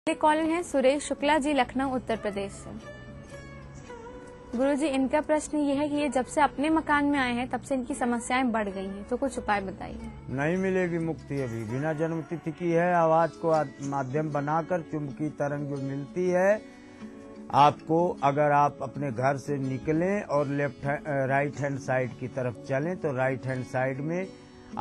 Collar हैं सुरेश शुक्ला जी, लखनऊ उत्तर प्रदेश से। गुरुजी, इनका प्रश्न ये है कि ये जब से अपने मकान में आए हैं तब से इनकी समस्याएं बढ़ गई हैं, तो कुछ उपाय बताइए। नहीं मिलेगी मुक्ति अभी। बिना जन्म तिथि की है, आवाज को माध्यम बनाकर चुंबकीय तरंग जो मिलती है आपको, अगर आप अपने घर से निकलें और राइट हैंड साइड की तरफ चलें तो राइट हैंड साइड में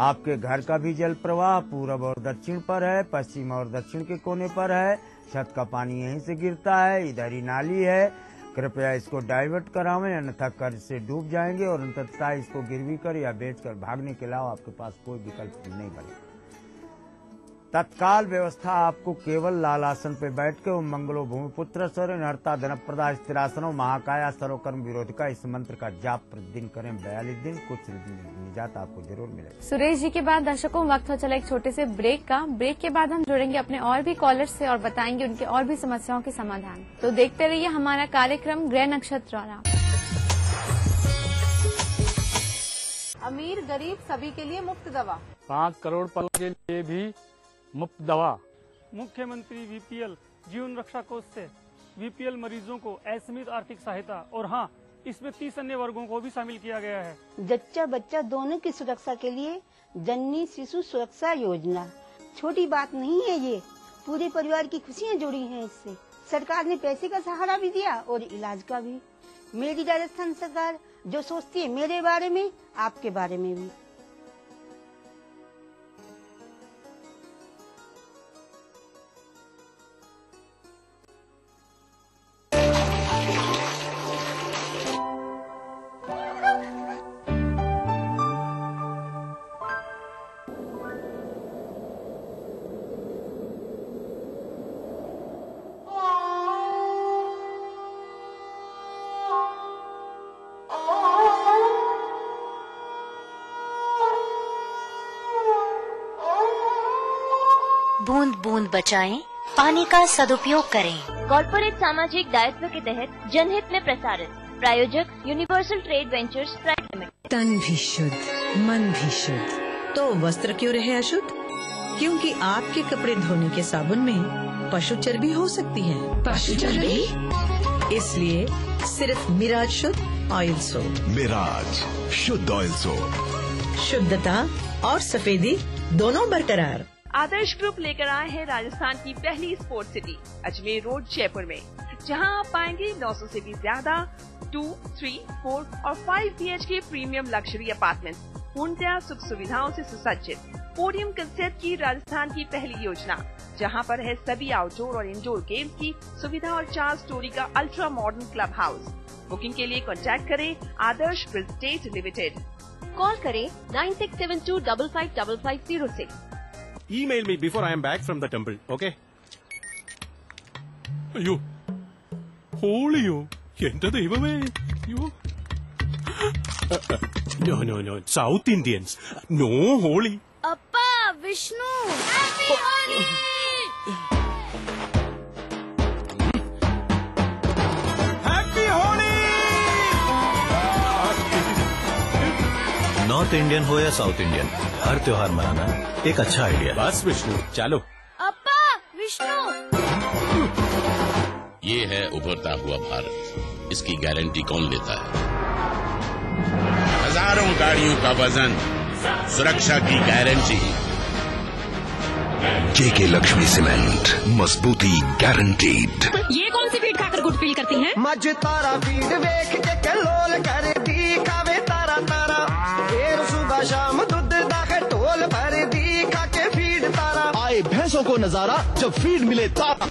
आपके घर का भी जल प्रवाह पूरब और दक्षिण पर है, पश्चिम और दक्षिण के कोने पर है। छत का पानी यहीं से गिरता है, इधर ही नाली है। कृपया इसको डाइवर्ट करावें, अन्यथा कर्ज से डूब जाएंगे और अंततः इसको गिरवी कर या बेचकर भागने के अलावा आपके पास कोई विकल्प नहीं बनेगा। तत्काल व्यवस्था आपको केवल लाल आसन पे बैठ के ओम मंगलो भूमिपुत्र स्वर हरता धनप्रदा स्थिरासनो महाकाया सर्वकर्म विरोध का इस मंत्र का जाप प्रतिदिन करें 42 दिन, कुछ निजात आपको जरूर मिलेगी। सुरेश जी के बाद दर्शकों वक्त हो चला एक छोटे से ब्रेक का। ब्रेक के बाद हम जुड़ेंगे अपने और भी कॉलर से और बताएंगे उनके और भी समस्याओं के समाधान। तो देखते रहिए हमारा कार्यक्रम ग्रह नक्षत्र। अमीर गरीब सभी के लिए मुफ्त दवा, 5 करोड़ परिवारों के लिए भी मुफ्त दवा। मुख्यमंत्री वीपीएल जीवन रक्षा कोष से वीपीएल मरीजों को असीमित आर्थिक सहायता, और हाँ, इसमें 30 अन्य वर्गों को भी शामिल किया गया है। जच्चा बच्चा दोनों की सुरक्षा के लिए जननी शिशु सुरक्षा योजना छोटी बात नहीं है, ये पूरे परिवार की खुशियाँ जुड़ी हैं इससे। सरकार ने पैसे का सहारा भी दिया और इलाज का भी। मेरी राजस्थान सरकार जो सोचती है मेरे बारे में, आपके बारे में भी। बूंद बूंद बचाएं, पानी का सदुपयोग करें। कॉर्पोरेट सामाजिक दायित्व के तहत जनहित में प्रसारित। प्रायोजक universal trade ventures private limited. तन भी शुद्ध, मन भी शुद्ध, तो वस्त्र क्यों रहे अशुद्ध? क्योंकि आपके कपड़े धोने के साबुन में पशु चर्बी हो सकती है। पशु चर्बी? इसलिए सिर्फ मिराज शुद्ध ऑयल सोप। मिराज शुद्ध ऑयल सोप, शुद्धता और सफेदी दोनों बरकरार। आदर्श ग्रुप लेकर आए हैं राजस्थान की पहली sports city Ajmer road Jaipur में, जहां आप पाएंगे 900 से भी ज्यादा 2, 3, 4 और 5 BHK प्रीमियम लग्जरी अपार्टमेंट, पूर्णतया सुख सुविधाओं से सुसज्जित। पोडियम कंसेप्ट की राजस्थान की पहली योजना, जहां पर है सभी आउटडोर और इंडोर गेम्स की सुविधा और 4 स्टोरी का ultra modern club house. Booking के लिए कॉन्टैक्ट करें आदर्श रियल एस्टेट लिमिटेड। कॉल करें 9672555506। Email me before I am back from the temple, okay? അയ്യോ, ഹോളിയോ എന്റെ ദൈവമേ! അയ്യോ, no, South Indians, no holy. अप्पा Vishnu, happy Holi! Happy Holi! North Indian हो या साउथ इंडियन, हर त्योहार मनाना एक अच्छा आइडिया। बस विष्णु, चलो। अप्पा विष्णु। ये है उभरता हुआ भारत, इसकी गारंटी कौन लेता है? हजारों गाड़ियों का वजन, सुरक्षा की गारंटी। जेके लक्ष्मी सीमेंट, मजबूती गारंटीड। ये कौन सी फीड खाकर गुड फील करती हैं? मज तारा फीड वेख के कलोल करे दी खावे तारा तारा। फिर सुबह शाम दूध दाखे टोल भर दी खा के फीड तारा। आए भैंसों को नजारा जब फीड मिले तारा।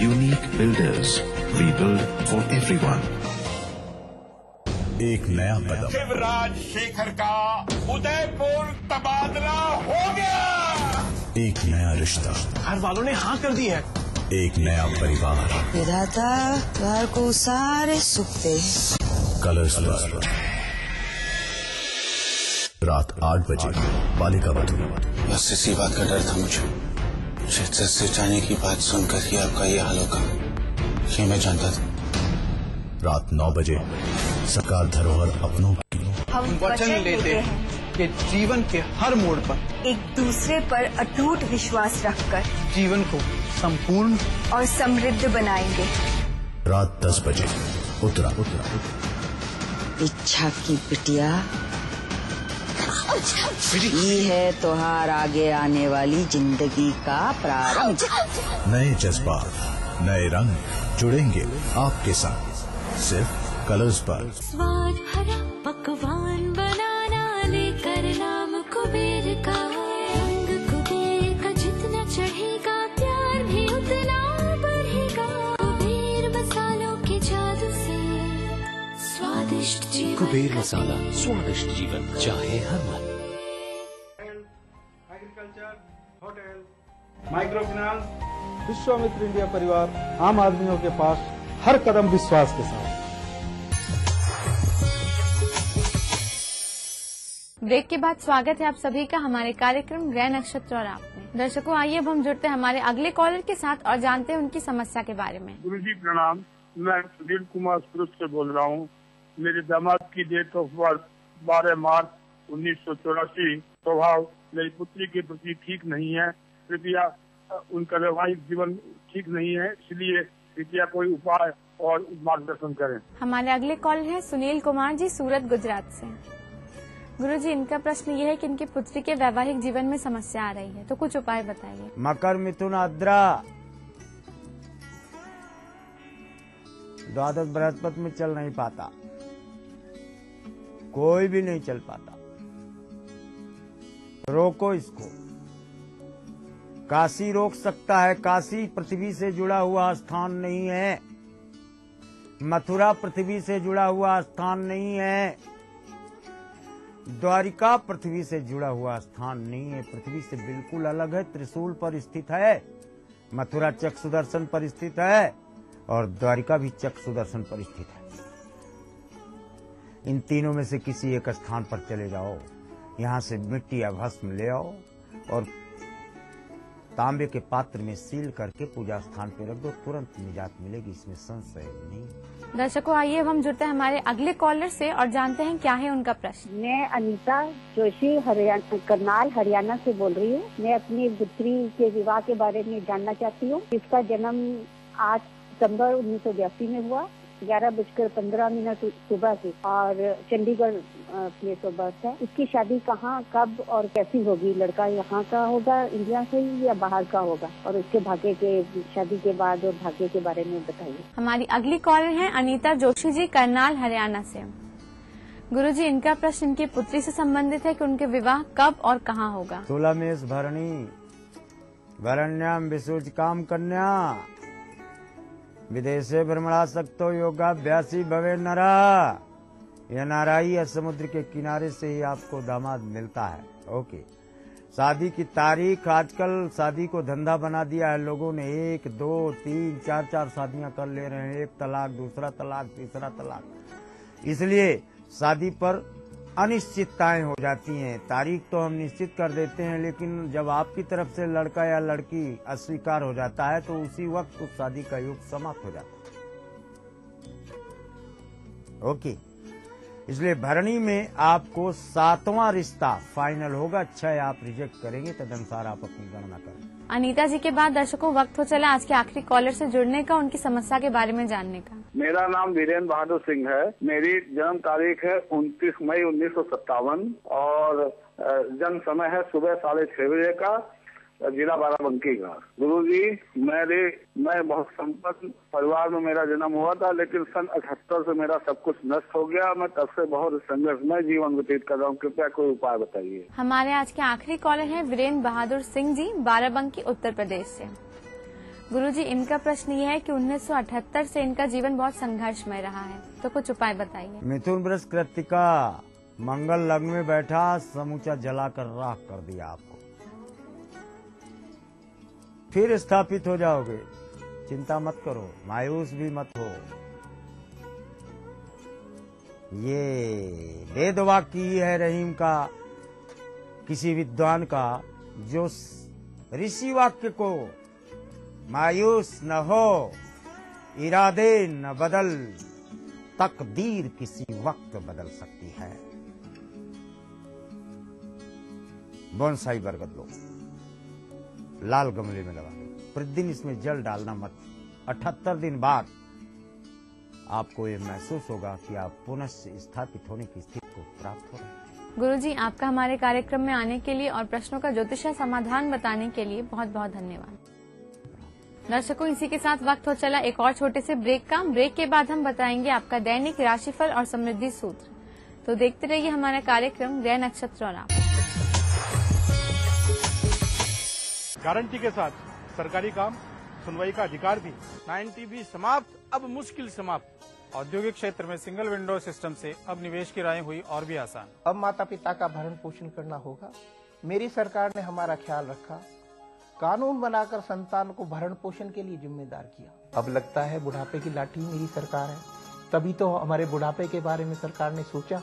Unique builders, we build for everyone. एक नया कदम, शिवराज शेखर का उदयपुर तबादला हो गया। एक नया रिश्ता, घर वालों ने हाँ कर दी है। एक नया परिवार, विधाता घर को सारे सुख दे। कलर्स पर रात 8 बजे बालिका वधू। बस इसी बात का डर था मुझे, इज्जत से जाने की बात सुनकर ही आपका ये हाल होगा, ये मैं जानता था। रात 9 बजे सरकार धरोहर अपनों हम वचन लेते हैं कि जीवन के हर मोड़ पर एक दूसरे पर अटूट विश्वास रखकर जीवन को संपूर्ण और समृद्ध बनाएंगे। रात 10 बजे उत्तरा। इच्छा की बिटिया, ये है त्योहार आगे आने वाली जिंदगी का प्रारंभ। नए जज्बात, नए रंग जुड़ेंगे आपके साथ सिर्फ कलर्स पर। स्वाद भरा पकवान बनाना लेकर नाम कुबेर का, रंग कुबेर का जितना चढ़ेगा प्यार भी उतना बढ़ेगा। कुबेर मसालों के जादू से स्वादिष्ट जीवन। कुबेर मसाला, स्वादिष्ट जीवन चाहे हर मन। Agriculture, hotel, micro finance, Vishwamitra India परिवार आम आदमियों के पास हर कदम विश्वास के साथ। ब्रेक के बाद स्वागत है आप सभी का हमारे कार्यक्रम ग्रह नक्षत्र और आप में। दर्शकों, आइए अब हम जुड़ते हैं हमारे अगले कॉलर के साथ और जानते हैं उनकी समस्या के बारे में। गुरुजी प्रणाम, मैं सुधीर कुमार सुरत से बोल रहा हूँ। मेरे दामाद की डेट ऑफ बर्थ 12 मार्च 1984। स्वभाव मेरी पुत्री के प्रति ठीक नहीं है, कृपया उनका वैवाहिक जीवन ठीक नहीं है, इसलिए कृपया कोई उपाय और मार्गदर्शन करें। हमारे अगले कॉलर है सुनील कुमार जी, सूरत गुजरात से। गुरुजी, इनका प्रश्न ये है कि इनकी पुत्री के वैवाहिक जीवन में समस्या आ रही है, तो कुछ उपाय बताइए। मकर, मिथुन, आद्रा, द्वादश बृहस्पति में चल नहीं पाता, कोई भी नहीं चल पाता। रोको इसको। काशी रोक सकता है, काशी पृथ्वी से जुड़ा हुआ स्थान नहीं है। मथुरा पृथ्वी से जुड़ा हुआ स्थान नहीं है। द्वारिका पृथ्वी से जुड़ा हुआ स्थान नहीं है, पृथ्वी से बिल्कुल अलग है। त्रिशूल पर स्थित है, मथुरा चक सुदर्शन पर स्थित है और द्वारिका भी चक सुदर्शन पर स्थित है। इन तीनों में से किसी एक स्थान पर चले जाओ, यहाँ से मिट्टी या भस्म ले आओ और तांबे के पात्र में सील करके पूजा स्थान पे रख दो, तुरंत निजात मिलेगी, इसमें संशय नहीं। दर्शकों, आइए अब हम जुड़ते हैं हमारे अगले कॉलर से और जानते हैं क्या है उनका प्रश्न। मैं अनीता जोशी करनाल हरियाणा से बोल रही हूँ। मैं अपनी पुत्री के विवाह के बारे में जानना चाहती हूँ। इसका जन्म 8 सितंबर 1982 में हुआ, 11:15 सुबह से, और चंडीगढ़ प्लेस ऑफ बर्थ है। इसकी शादी कहाँ, कब और कैसी होगी? लड़का यहाँ का होगा, इंडिया से ही, या बाहर का होगा? और उसके भाग्य के, शादी के बाद और भाग्य के बारे में बताइए। हमारी अगली कॉलर है अनीता जोशी जी, करनाल हरियाणा से। गुरुजी, इनका प्रश्न इनकी पुत्री से संबंधित है कि उनके विवाह कब और कहाँ होगा। 16 मेष भरणी, भरण्याम विसूच काम कन्या, विदेशे भ्रमणासक्तो योगाभ्यासी भवे नरा। यह नाराई या समुद्र के किनारे से ही आपको दामाद मिलता है। ओके। शादी की तारीख, आजकल शादी को धंधा बना दिया है लोगों ने। 1, 2, 3, 4 शादियां कर ले रहे हैं। 1 तलाक, दूसरा तलाक, तीसरा तलाक। इसलिए शादी पर अनिश्चितताएं हो जाती हैं। तारीख तो हम निश्चित कर देते हैं, लेकिन जब आपकी तरफ से लड़का या लड़की अस्वीकार हो जाता है तो उसी वक्त उस शादी का योग समाप्त हो जाता है। ओके। इसलिए भरणी में आपको 7वां रिश्ता फाइनल होगा। 6 आप रिजेक्ट करेंगे, तदनुसार आप अपनी गणना करें। अनीता जी के बाद दर्शकों, वक्त हो चला आज के आखिरी कॉलर से जुड़ने का, उनकी समस्या के बारे में जानने का। मेरा नाम वीरेंद्र बहादुर सिंह है। मेरी जन्म तारीख है 29 मई 1957 और जन्म समय है सुबह 6:30 बजे का, जिला बाराबंकी का। गुरुजी, मैं बहुत संपन्न परिवार में मेरा जन्म हुआ था, लेकिन सन 78 से मेरा सब कुछ नष्ट हो गया। मैं तब से बहुत संघर्षमय जीवन व्यतीत कर रहा हूँ, कृपया कोई उपाय बताइए। हमारे आज के आखिरी कॉलर हैं वीरेंद्र बहादुर सिंह जी, बाराबंकी उत्तर प्रदेश से। गुरुजी, इनका प्रश्न ये है कि 1978 से इनका जीवन बहुत संघर्षमय रहा है, तो कुछ उपाय बताइए। मिथुन वृष कृत्तिका, मंगल लग्न में बैठा, समूचा जलाकर राख कर दिया आपको। फिर स्थापित हो जाओगे, चिंता मत करो, मायूस भी मत हो। ये वेद वाक्य है रहीम का, किसी विद्वान का, जो ऋषि वाक्य को मायूस न हो, इरादे न बदल, तकदीर किसी वक्त बदल सकती है। बोनसाई बरगद लो, लाल गमले में लगा दो। प्रतिदिन इसमें जल डालना मत। 78 दिन बाद आपको ये महसूस होगा कि आप पुनः स्थापित होने की स्थिति को प्राप्त हो रहे हैं। गुरुजी, आपका हमारे कार्यक्रम में आने के लिए और प्रश्नों का ज्योतिषीय समाधान बताने के लिए बहुत बहुत धन्यवाद। दर्शकों, इसी के साथ वक्त हो चला एक और छोटे से ब्रेक का। ब्रेक के बाद हम बताएंगे आपका दैनिक राशिफल और समृद्धि सूत्र। तो देखते रहिए हमारा कार्यक्रम ग्रह नक्षत्र और आप। गारंटी के साथ सरकारी काम, सुनवाई का अधिकार भी। 90 भी समाप्त, अब मुश्किल समाप्त। औद्योगिक क्षेत्र में सिंगल विंडो सिस्टम से अब निवेश की राहें हुई और भी आसान। अब माता पिता का भरण पोषण करना होगा। मेरी सरकार ने हमारा ख्याल रखा, कानून बनाकर संतान को भरण पोषण के लिए जिम्मेदार किया। अब लगता है बुढ़ापे की लाठी मेरी सरकार है। तभी तो हमारे बुढ़ापे के बारे में सरकार ने सोचा।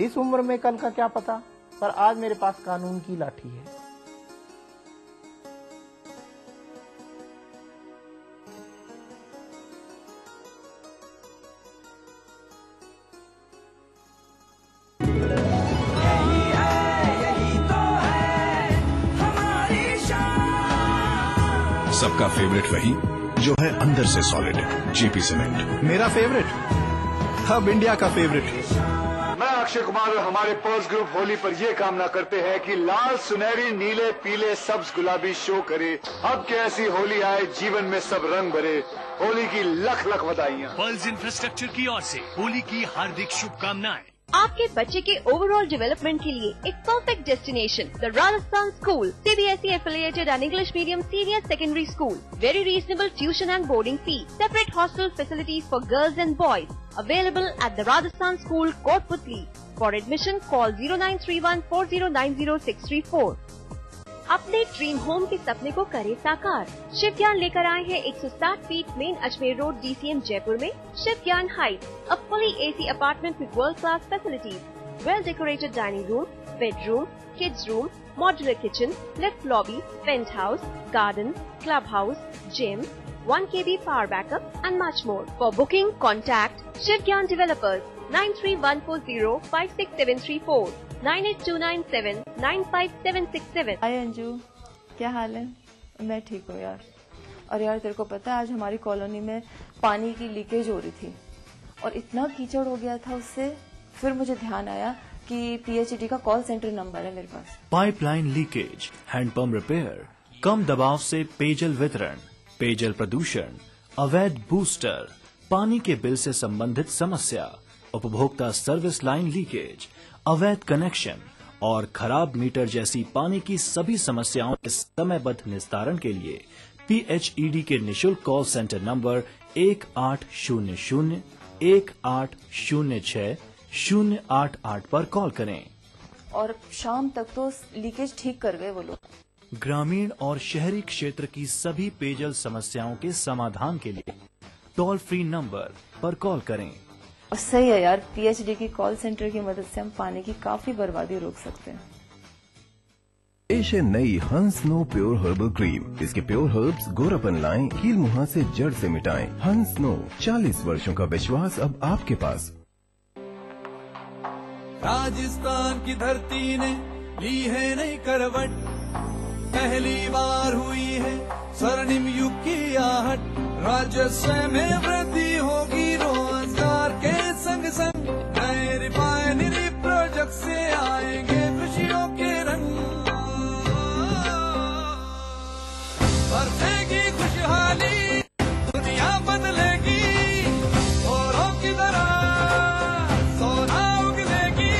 इस उम्र में कल का क्या पता, पर आज मेरे पास कानून की लाठी है। सबका फेवरेट वही जो है अंदर से सॉलिड, जेपी सीमेंट। मेरा फेवरेट, अब इंडिया का फेवरेट। मैं अक्षय कुमार और हमारे पर्स ग्रुप होली पर ये कामना करते हैं कि लाल, सुनहरी, नीले, पीले, सब्ज, गुलाबी शो करे। अब के ऐसी होली आए, जीवन में सब रंग भरे। होली की लख लख बधाइयाँ। पर्ल्स इंफ्रास्ट्रक्चर की ओर से होली की हार्दिक शुभकामनाएं। आपके बच्चे के ओवरऑल डेवलपमेंट के लिए एक perfect destination, the Rajasthan school, CBSE affiliated and English medium senior secondary school. Very reasonable tuition and boarding fee. Separate hostel facilities for girls and boys. Available at the Rajasthan School, Kotputli. For admission, call 0931409064. अपने dream home के सपने को करे साकार। शिव ज्ञान लेकर आए हैं 160 feet main Ajmer road, DCM Jaipur में Shiv Gyan height, a fully AC apartment with world class facilities, well decorated dining room, bedroom, kids room, modular kitchen, lift lobby, paint house, garden, club house, gym, 1 kb power backup and much more. For booking, contact Shiv Gyan Developers 931405674 9829795767. हाय अंजू, क्या हाल है? मैं ठीक हूँ यार। और यार तेरे को पता है आज हमारी कॉलोनी में पानी की लीकेज हो रही थी और इतना कीचड़ हो गया था उससे। फिर मुझे ध्यान आया कि PHED का कॉल सेंटर नंबर है मेरे पास। पाइपलाइन लीकेज, हैंडपंप रिपेयर, कम दबाव से पेयजल वितरण, पेयजल प्रदूषण, अवैध बूस्टर, पानी के बिल से संबंधित समस्या, उपभोक्ता सर्विस लाइन लीकेज, अवैध कनेक्शन और खराब मीटर जैसी पानी की सभी समस्याओं के समयबद्ध निस्तारण के लिए PHED के निशुल्क कॉल सेंटर नंबर 1800-1806-088 पर कॉल करें। और शाम तक तो लीकेज ठीक कर गए वो लोग। ग्रामीण और शहरी क्षेत्र की सभी पेयजल समस्याओं के समाधान के लिए टोल फ्री नंबर पर कॉल करें। और सही है यार, PHED की कॉल सेंटर की मदद से हम पानी की काफी बर्बादी रोक सकते हैं। पेश है नई हंस नो प्योर हर्बल क्रीम। इसके प्योर हर्ब्स गोरापन लाएं, कील मुहां से जड़ से मिटाएं। हंस नो, 40 वर्षों का विश्वास अब आपके पास। राजस्थान की धरती ने ली है नई करवट, पहली बार हुई है स्वर्णिम युग की आहट। राजस्व में वृद्धि होगी, रोजगार के संग संग नए रिफाइनरी प्रोजेक्ट से आएंगे खुशियों के रंग। बरसेगी खुशहाली, दुनिया बदलेगी, औरों की तरह सोना उगलेगी।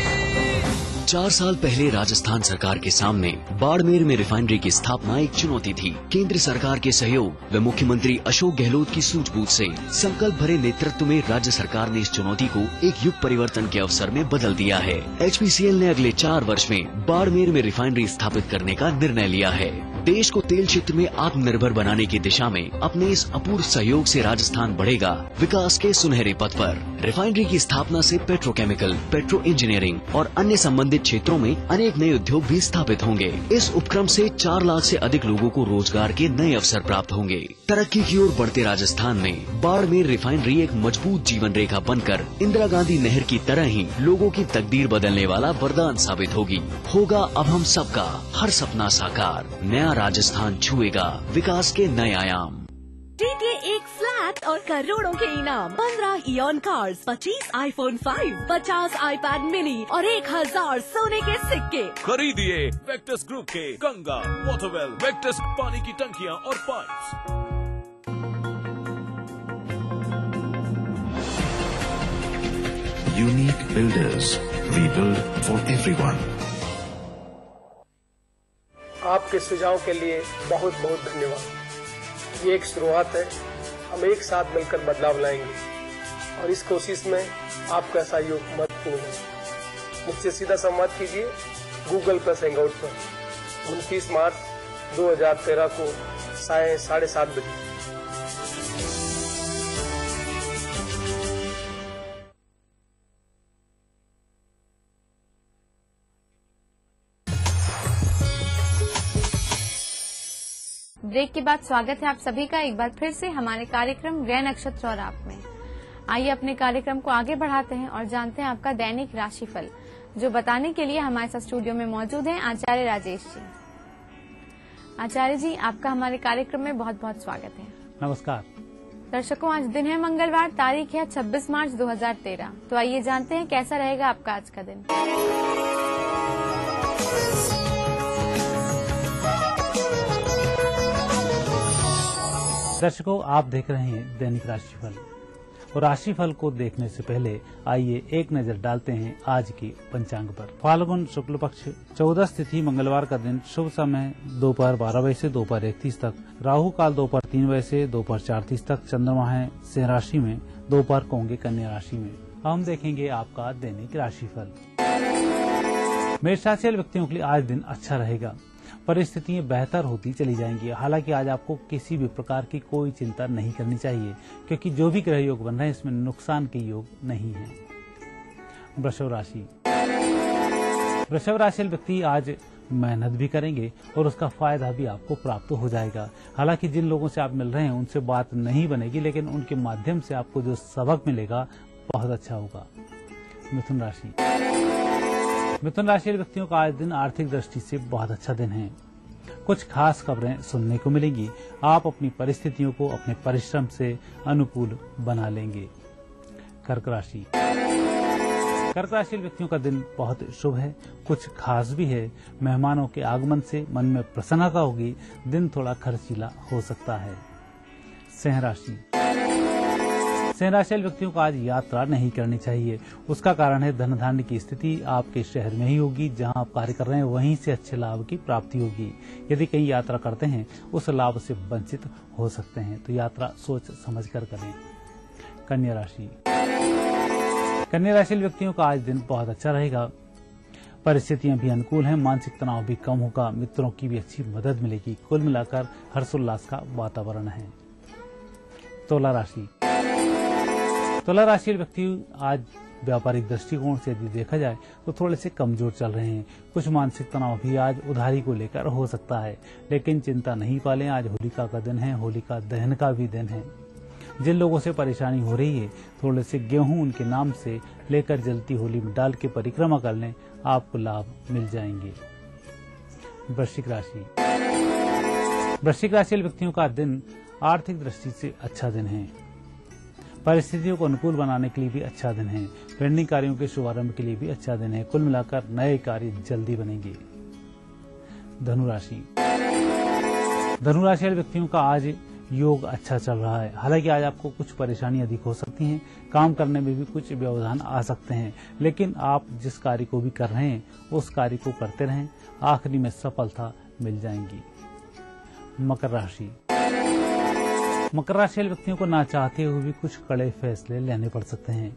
4 साल पहले राजस्थान सरकार के सामने बाड़मेर में रिफाइनरी की स्थापना एक चुनौती थी। केंद्र सरकार के सहयोग व मुख्यमंत्री अशोक गहलोत की सूझबूझ से संकल्प भरे नेतृत्व में राज्य सरकार ने इस चुनौती को एक युग परिवर्तन के अवसर में बदल दिया है। HPCL ने अगले 4 वर्ष में बाड़मेर में रिफाइनरी स्थापित करने का निर्णय लिया है। देश को तेल क्षेत्र में आत्मनिर्भर बनाने की दिशा में अपने इस अपूर्व सहयोग से राजस्थान बढ़ेगा विकास के सुनहरे पथ पर। रिफाइनरी की स्थापना से पेट्रोकेमिकल, पेट्रो इंजीनियरिंग और अन्य संबंधित संबंधित क्षेत्रों में अनेक नए उद्योग भी स्थापित होंगे। इस उपक्रम से 4 लाख से अधिक लोगों को रोजगार के नए अवसर प्राप्त होंगे। तरक्की की ओर बढ़ते राजस्थान में बाड़मेर रिफाइनरी एक मजबूत जीवन रेखा बनकर इंदिरा गांधी नहर की तरह ही लोगों की तकदीर बदलने वाला वरदान साबित होगी। होगा अब हम सबका हर सपना साकार। नया राजस्थान छुएगा विकास के नए आयाम। जीतिए एक फ्लैट और करोड़ों के इनाम। 15 ion cars, 25 iPhone 5, 50 iPad mini और 1000 सोने के सिक्के। खरीदिए वेक्टस ग्रुप के गंगा, वाटरवेल, वेक्टस पानी की टंकियां और pipes. Unique builders, we build for everyone. आपके सुझाव के लिए बहुत बहुत धन्यवाद। ये एक शुरुआत है। हम एक साथ मिलकर बदलाव लाएंगे और इस कोशिश में आपका सहयोग महत्वपूर्ण है। मुझसे सीधा संवाद कीजिए Google+ हैंगआउट पर 29 मार्च 2013 को 7:30 बजे। ब्रेक के बाद स्वागत है आप सभी का एक बार फिर से हमारे कार्यक्रम ग्रह नक्षत्र और आप में। आइए अपने कार्यक्रम को आगे बढ़ाते हैं और जानते हैं आपका दैनिक राशिफल, जो बताने के लिए हमारे साथ स्टूडियो में मौजूद हैं आचार्य राजेश जी। आचार्य जी, आपका हमारे कार्यक्रम में बहुत बहुत स्वागत है। नमस्कार दर्शकों, आज दिन है मंगलवार, तारीख है 26 मार्च 2013। तो आइए जानते हैं कैसा रहेगा आपका आज का दिन। दर्शकों, आप देख रहे हैं दैनिक राशिफल और राशिफल को देखने से पहले आइए एक नजर डालते हैं आज की पंचांग पर। फाल्गुन शुक्ल पक्ष 14 तिथि मंगलवार का दिन, शुभ समय दोपहर 12 बजे से दोपहर 1:30 तक, राहु काल दोपहर 3 बजे से दोपहर 4:30 तक, चंद्रमा है सिंह राशि में, दोपहर को होंगे कन्या राशि में। हम देखेंगे आपका दैनिक राशिफल। मेष राशि वाले व्यक्तियों के लिए आज दिन अच्छा रहेगा। परिस्थितियां बेहतर होती चली जाएंगी। हालांकि आज आपको किसी भी प्रकार की कोई चिंता नहीं करनी चाहिए, क्योंकि जो भी ग्रह योग बन रहे हैं इसमें नुकसान के योग नहीं है। वृषभ राशि वाले व्यक्ति आज मेहनत भी करेंगे और उसका फायदा भी आपको प्राप्त हो जाएगा। हालांकि जिन लोगों से आप मिल रहे हैं उनसे बात नहीं बनेगी, लेकिन उनके माध्यम से आपको जो सबक मिलेगा बहुत अच्छा होगा। मिथुन राशि वाले व्यक्तियों का आज दिन आर्थिक दृष्टि से बहुत अच्छा दिन है। कुछ खास खबरें सुनने को मिलेंगी। आप अपनी परिस्थितियों को अपने परिश्रम से अनुकूल बना लेंगे। कर्क राशि व्यक्तियों का दिन बहुत शुभ है, कुछ खास भी है। मेहमानों के आगमन से मन में प्रसन्नता होगी। दिन थोड़ा खर्चीला हो सकता है। सिंह राशि वाले व्यक्तियों को आज यात्रा नहीं करनी चाहिए। उसका कारण है धन धान्य की स्थिति आपके शहर में ही होगी। जहां आप कार्य कर रहे हैं वहीं से अच्छे लाभ की प्राप्ति होगी। यदि कहीं यात्रा करते हैं उस लाभ से वंचित हो सकते हैं, तो यात्रा सोच समझ कर करें। कन्या राशि व्यक्तियों का आज दिन बहुत अच्छा रहेगा। परिस्थितियां भी अनुकूल हैं, मानसिक तनाव भी कम होगा, मित्रों की भी अच्छी मदद मिलेगी। कुल मिलाकर हर्षोल्लास का वातावरण है। तुला राशि व्यक्ति आज व्यापारिक दृष्टिकोण से यदि देखा जाए तो थोड़े से कमजोर चल रहे हैं। कुछ मानसिक तनाव भी आज उधारी को लेकर हो सकता है, लेकिन चिंता नहीं पालें। आज होलिका का दिन है, होलिका दहन का भी दिन है। जिन लोगों से परेशानी हो रही है, थोड़े से गेहूं उनके नाम से लेकर जलती होली में डाल के परिक्रमा कर लें, आपको लाभ मिल जाएंगे। वृश्चिक राशि व्यक्तियों का दिन आर्थिक दृष्टि से अच्छा दिन है। परिस्थितियों को अनुकूल बनाने के लिए भी अच्छा दिन है। पेंडिंग कार्यों के शुभारंभ के लिए भी अच्छा दिन है। कुल मिलाकर नए कार्य जल्दी बनेंगे। धनु राशि वाले व्यक्तियों का आज योग अच्छा चल रहा है। हालांकि आज आपको कुछ परेशानी अधिक हो सकती हैं, काम करने में भी कुछ व्यवधान आ सकते हैं, लेकिन आप जिस कार्य को भी कर रहे हैं उस कार्य को करते रहें, आखिरी में सफलता मिल जाएंगी। मकर राशि वाले व्यक्तियों को ना चाहते हुए भी कुछ कड़े फैसले लेने पड़ सकते हैं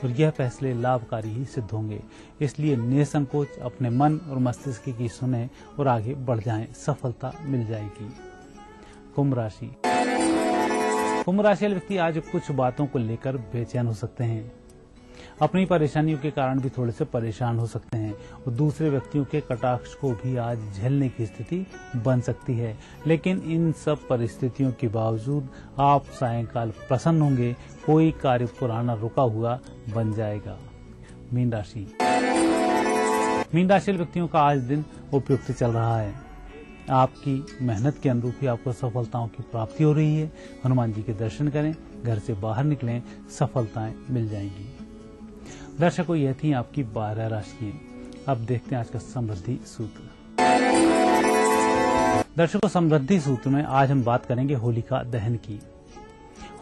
और यह फैसले लाभकारी ही सिद्ध होंगे। इसलिए निसंकोच अपने मन और मस्तिष्क की सुने और आगे बढ़ जाएं, सफलता मिल जाएगी। कुंभ राशि वाले व्यक्ति आज कुछ बातों को लेकर बेचैन हो सकते हैं। अपनी परेशानियों के कारण भी थोड़े से परेशान हो सकते हैं और दूसरे व्यक्तियों के कटाक्ष को भी आज झेलने की स्थिति बन सकती है। लेकिन इन सब परिस्थितियों के बावजूद आप सायंकाल प्रसन्न होंगे, कोई कार्य पुराना रुका हुआ बन जाएगा। मीन राशि व्यक्तियों का आज दिन उपयुक्त चल रहा है। आपकी मेहनत के अनुरूप ही आपको सफलताओं की प्राप्ति हो रही है। हनुमान जी के दर्शन करें, घर से बाहर निकलें, सफलताएं मिल जाएंगी। दर्शकों, यह थी आपकी 12 राशियां। अब देखते हैं आज का समृद्धि सूत्र। दर्शकों, समृद्धि सूत्र में आज हम बात करेंगे होलिका दहन की।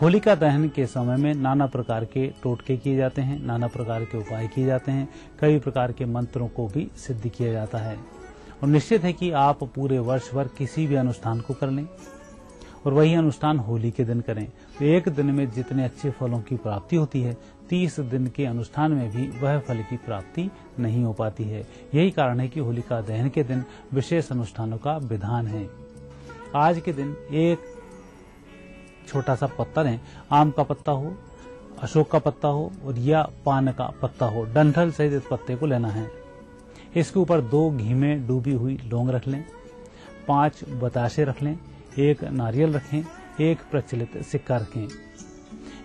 होलिका दहन के समय में नाना प्रकार के टोटके किए जाते हैं, नाना प्रकार के उपाय किए जाते हैं, कई प्रकार के मंत्रों को भी सिद्ध किया जाता है। और निश्चित है कि आप पूरे वर्ष भर किसी भी अनुष्ठान को कर लें और वही अनुष्ठान होली के दिन करें तो एक दिन में जितने अच्छे फलों की प्राप्ति होती है, 30 दिन के अनुष्ठान में भी वह फल की प्राप्ति नहीं हो पाती है। यही कारण है कि होलिका दहन के दिन विशेष अनुष्ठानों का विधान है। आज के दिन एक छोटा सा पत्थर है, आम का पत्ता हो, अशोक का पत्ता हो और या पान का पत्ता हो, डंठल सहित इस पत्ते को लेना है। इसके ऊपर 2 घी में डूबी हुई लौंग रख लें, 5 बताशे रख लें, 1 नारियल रखें, 1 प्रचलित सिक्का रखें।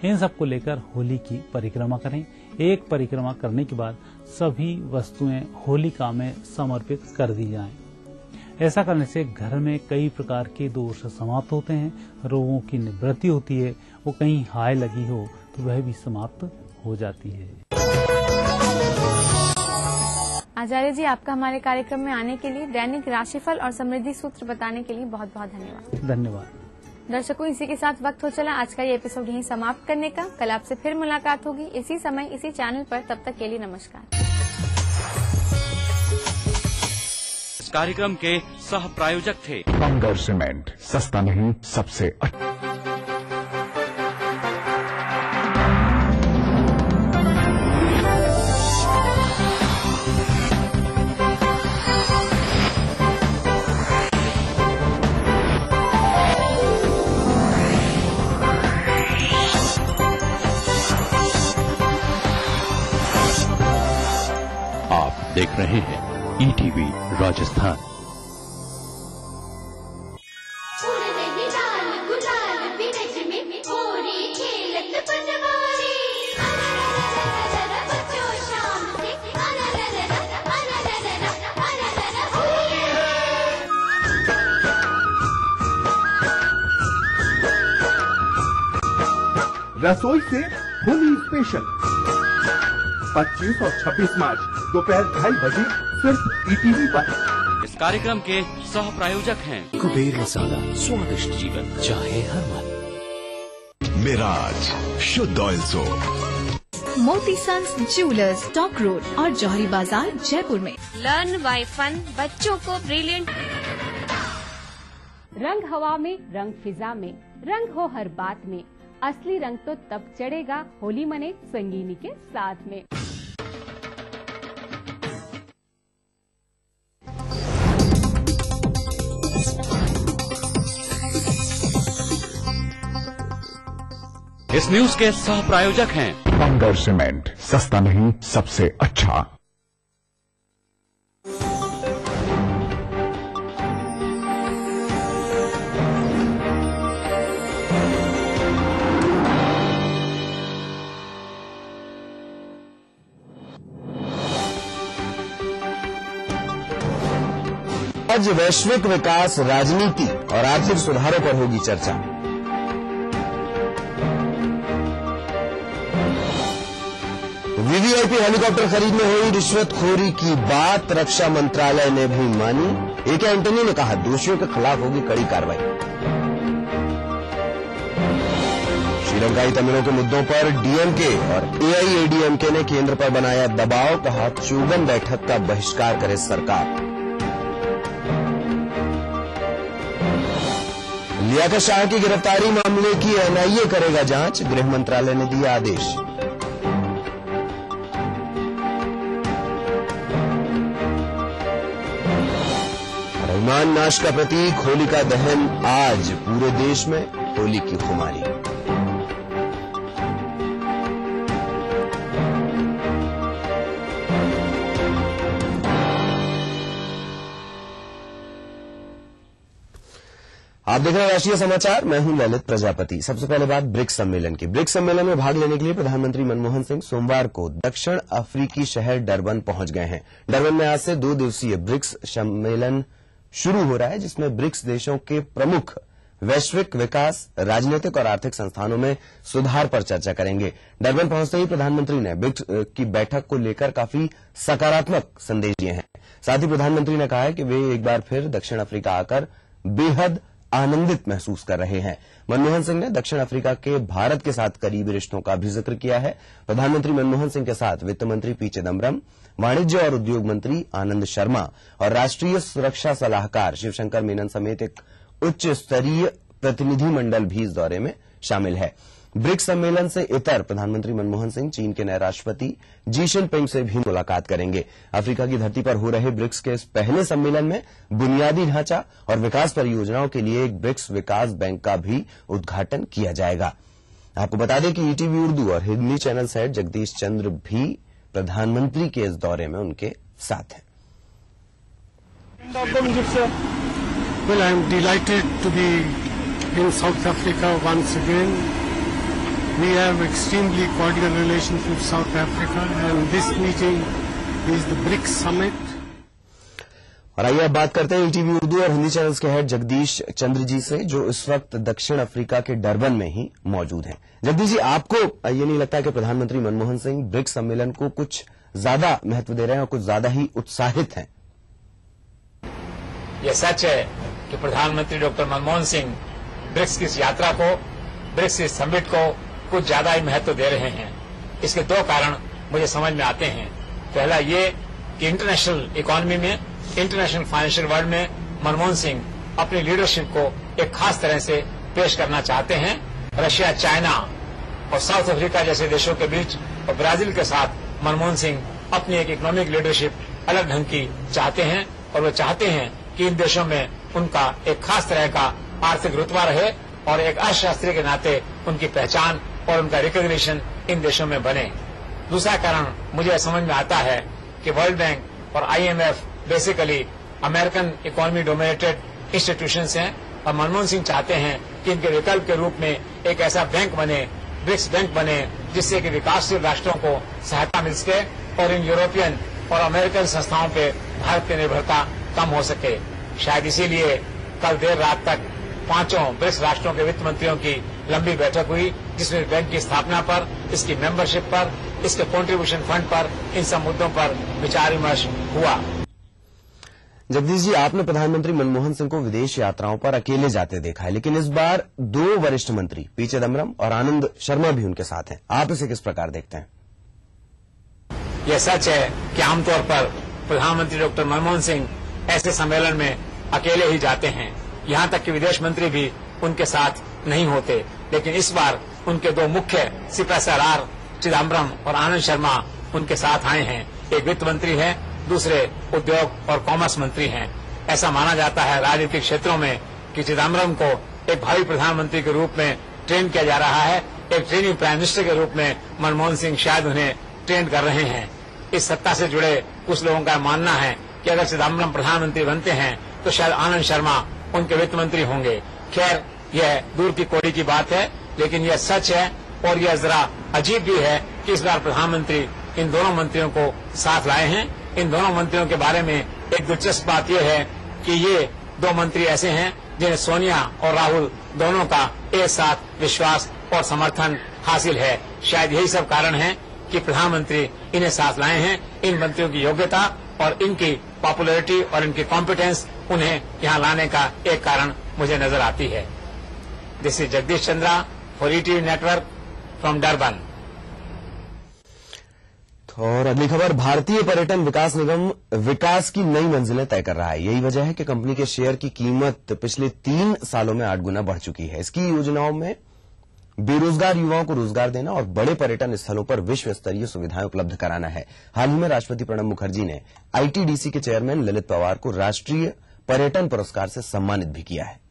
इन सबको लेकर होली की परिक्रमा करें। एक परिक्रमा करने के बाद सभी वस्तुएं होलिका में समर्पित कर दी जाएं। ऐसा करने से घर में कई प्रकार के दोष समाप्त होते हैं, रोगों की निवृत्ति होती है, वो कहीं हाय लगी हो तो वह भी समाप्त हो जाती है। आचार्य जी, आपका हमारे कार्यक्रम में आने के लिए, दैनिक राशिफल और समृद्धि सूत्र बताने के लिए बहुत बहुत धन्यवाद। धन्यवाद। दर्शकों, इसी के साथ वक्त हो चला आज का ये एपिसोड यहीं समाप्त करने का। कल आपसे फिर मुलाकात होगी इसी समय इसी चैनल पर। तब तक के लिए नमस्कार। इस कार्यक्रम के सह प्रायोजक थे बंगर सीमेंट, सस्ता नहीं सबसे अच्छा। देख रहे हैं ETV राजस्थान। रसोई से होली स्पेशल 25 और 26 मार्च दोपहर 2:30 बजे सिर्फ ETV पर। इस कार्यक्रम के सह प्रायोजक हैं कुबेर मसाला, स्वादिष्ट जीवन चाहे हर मन। मिराज शुद्ध ऑयल सोप, मोती सन्स ज्वेलर्स, टॉक रोड और जौहरी बाजार जयपुर में। लर्न बाय फन, बच्चों को ब्रिलियंट। रंग हवा में, रंग फिजा में, रंग हो हर बात में। असली रंग तो तब चढ़ेगा होली मने संगीनी के साथ में। इस न्यूज के सह प्रायोजक हैं बंगर सीमेंट, सस्ता नहीं सबसे अच्छा। आज वैश्विक विकास, राजनीति और आर्थिक सुधारों पर होगी चर्चा। वीवीआईपी हेलीकॉप्टर खरीद में हुई रिश्वतखोरी की बात रक्षा मंत्रालय ने भी मानी। ए.के. एंटनी ने कहा दोषियों के खिलाफ होगी कड़ी कार्रवाई। श्रीलंकाई तमिलों के मुद्दों पर डीएमके और एआईएडीएमके ने केंद्र पर बनाया दबाव, कहा चुगन बैठक का बहिष्कार करे सरकार। लियाकत शाह की गिरफ्तारी मामले की एनआईए करेगा जांच, गृह मंत्रालय ने दिया आदेश। रहमान नाश का प्रतीक होलिका दहन, आज पूरे देश में होली की खुमारी। आप देख रहे हैं राष्ट्रीय समाचार, मैं हूं ललित प्रजापति। सबसे पहले बात ब्रिक्स सम्मेलन की। ब्रिक्स सम्मेलन में भाग लेने के लिए प्रधानमंत्री मनमोहन सिंह सोमवार को दक्षिण अफ्रीकी शहर डरबन पहुंच गए हैं। डरबन में आज से 2 दिवसीय ब्रिक्स सम्मेलन शुरू हो रहा है, जिसमें ब्रिक्स देशों के प्रमुख वैश्विक विकास, राजनीतिक और आर्थिक संस्थानों में सुधार पर चर्चा करेंगे। डरबन पहुंचते ही प्रधानमंत्री ने ब्रिक्स की बैठक को लेकर काफी सकारात्मक संदेश दिए हैं। साथ ही प्रधानमंत्री ने कहा है कि वे एक बार फिर दक्षिण अफ्रीका आकर बेहद आनंदित महसूस कर रहे हैं। मनमोहन सिंह ने दक्षिण अफ्रीका के भारत के साथ करीबी रिश्तों का भी जिक्र किया है। प्रधानमंत्री मनमोहन सिंह के साथ वित्त मंत्री पी चिदम्बरम, वाणिज्य और उद्योग मंत्री आनंद शर्मा और राष्ट्रीय सुरक्षा सलाहकार शिवशंकर मेनन समेत एक उच्च स्तरीय प्रतिनिधिमंडल भी इस दौरे में शामिल है। ब्रिक्स सम्मेलन से इतर प्रधानमंत्री मनमोहन सिंह चीन के नए राष्ट्रपति जी जिनपिंग से भी मुलाकात करेंगे। अफ्रीका की धरती पर हो रहे ब्रिक्स के इस पहले सम्मेलन में बुनियादी ढांचा और विकास परियोजनाओं के लिए एक ब्रिक्स विकास बैंक का भी उद्घाटन किया जाएगा। आपको बता दें कि ईटीवी उर्दू और हिंदी चैनल हेड जगदीश चंद्र भी प्रधानमंत्री के इस दौरे में उनके साथ हैं। Well, I am delighted to be in South Africa once again. We have extremely cordial relations with South Africa, and this meeting is the BRICS Summit. और आइए अब बात करते हैं ईटीवी उर्दू और हिंदी चैनल्स के हेड जगदीश चंद्र जी से, जो इस वक्त दक्षिण अफ्रीका के डरबन में ही मौजूद हैं। जगदीश जी, आपको ये नहीं लगता कि प्रधानमंत्री मनमोहन सिंह ब्रिक्स सम्मेलन को कुछ ज्यादा महत्व दे रहे हैं और कुछ ज्यादा ही उत्साहित हैं? यह सच है कि प्रधानमंत्री डॉक्टर मनमोहन सिंह ब्रिक्स की इस यात्रा को, ब्रिक्स की समिट को कुछ ज्यादा ही महत्व दे रहे हैं। इसके 2 कारण मुझे समझ में आते हैं। पहला ये कि इंटरनेशनल इकोनॉमी में, इंटरनेशनल फाइनेंशियल वर्ल्ड में मनमोहन सिंह अपनी लीडरशिप को एक खास तरह से पेश करना चाहते हैं। रशिया, चाइना और साउथ अफ्रीका जैसे देशों के बीच और ब्राजील के साथ मनमोहन सिंह अपनी एक इकोनॉमिक लीडरशिप अलग ढंग की चाहते हैं, और वो चाहते हैं कि इन देशों में उनका एक खास तरह का आर्थिक रुतबा रहे और एक अर्थशास्त्री के नाते उनकी पहचान और उनका रिकॉग्निशन इन देशों में बने। दूसरा कारण मुझे समझ में आता है कि वर्ल्ड बैंक और IMF basically American economy dominated institutions हैं, और मनमोहन सिंह चाहते हैं कि इनके विकल्प के रूप में एक ऐसा बैंक बने, ब्रिक्स बैंक बने, जिससे कि विकासशील राष्ट्रों को सहायता मिल सके और इन यूरोपियन और अमेरिकन संस्थाओं पे भारत की निर्भरता कम हो सके। शायद इसीलिए कल देर रात तक 5 ब्रिक्स राष्ट्रों के वित्त मंत्रियों की लंबी बैठक हुई, जिसमें बैंक की स्थापना पर, इसकी मेंबरशिप पर, इसके कंट्रीब्यूशन फंड पर, इन सब मुद्दों पर विचार विमर्श हुआ। जगदीश जी, आपने प्रधानमंत्री मनमोहन सिंह को विदेश यात्राओं पर अकेले जाते देखा है, लेकिन इस बार 2 वरिष्ठ मंत्री पी चिदम्बरम और आनंद शर्मा भी उनके साथ हैं। आप इसे किस प्रकार देखते हैं? यह सच है कि आमतौर पर प्रधानमंत्री डॉक्टर मनमोहन सिंह ऐसे सम्मेलन में अकेले ही जाते हैं, यहाँ तक कि विदेश मंत्री भी उनके साथ नहीं होते। लेकिन इस बार उनके 2 मुख्य सिपहसालार चिदम्बरम और आनंद शर्मा उनके साथ आए हैं। एक वित्त मंत्री है, दूसरे उद्योग और कॉमर्स मंत्री हैं। ऐसा माना जाता है राजनीतिक क्षेत्रों में कि चिदम्बरम को एक भावी प्रधानमंत्री के रूप में ट्रेन किया जा रहा है। एक ट्रेनिंग प्राइम मिनिस्टर के रूप में मनमोहन सिंह शायद उन्हें ट्रेन कर रहे हैं। इस सत्ता से जुड़े कुछ लोगों का मानना है कि अगर चिदम्बरम प्रधानमंत्री बनते हैं तो शायद आनंद शर्मा उनके वित्त मंत्री होंगे। खैर, यह दूर की कौड़ी की बात है, लेकिन यह सच है, और यह जरा अजीब भी है कि इस बार प्रधानमंत्री इन दोनों मंत्रियों को साथ लाए हैं। इन दोनों मंत्रियों के बारे में एक दिलचस्प बात यह है कि ये 2 मंत्री ऐसे हैं जिन्हें सोनिया और राहुल दोनों का एक साथ विश्वास और समर्थन हासिल है। शायद यही सब कारण है कि प्रधानमंत्री इन्हें साथ लाए हैं। इन मंत्रियों की योग्यता और इनकी पॉपुलैरिटी और इनकी कॉम्पिटेंस उन्हें यहाँ लाने का एक कारण मुझे नजर आती है। This is Jagdish Chandra for ETV network from Durban. और अगली खबर, भारतीय पर्यटन विकास निगम विकास की नई मंजिलें तय कर रहा है। यही वजह है कि कंपनी के शेयर की कीमत पिछले 3 सालों में 8 गुना बढ़ चुकी है। इसकी योजनाओं में बेरोजगार युवाओं को रोजगार देना और बड़े पर्यटन स्थलों पर विश्व स्तरीय सुविधाएं उपलब्ध कराना है। हाल ही में राष्ट्रपति प्रणब मुखर्जी ने आईटीडीसी के चेयरमैन ललित पवार को राष्ट्रीय पर्यटन पुरस्कार से सम्मानित भी किया है।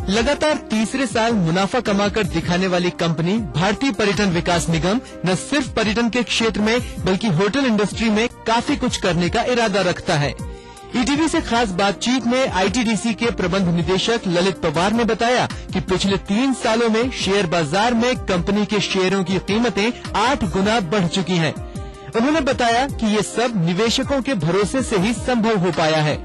लगातार तीसरे साल मुनाफा कमाकर दिखाने वाली कंपनी भारतीय पर्यटन विकास निगम न सिर्फ पर्यटन के क्षेत्र में बल्कि होटल इंडस्ट्री में काफी कुछ करने का इरादा रखता है। ईटीवी से खास बातचीत में आईटीडीसी के प्रबंध निदेशक ललित पवार ने बताया कि पिछले 3 सालों में शेयर बाजार में कंपनी के शेयरों की कीमतें 8 गुना बढ़ चुकी हैं। उन्होंने बताया कि ये सब निवेशकों के भरोसे से ही संभव हो पाया है।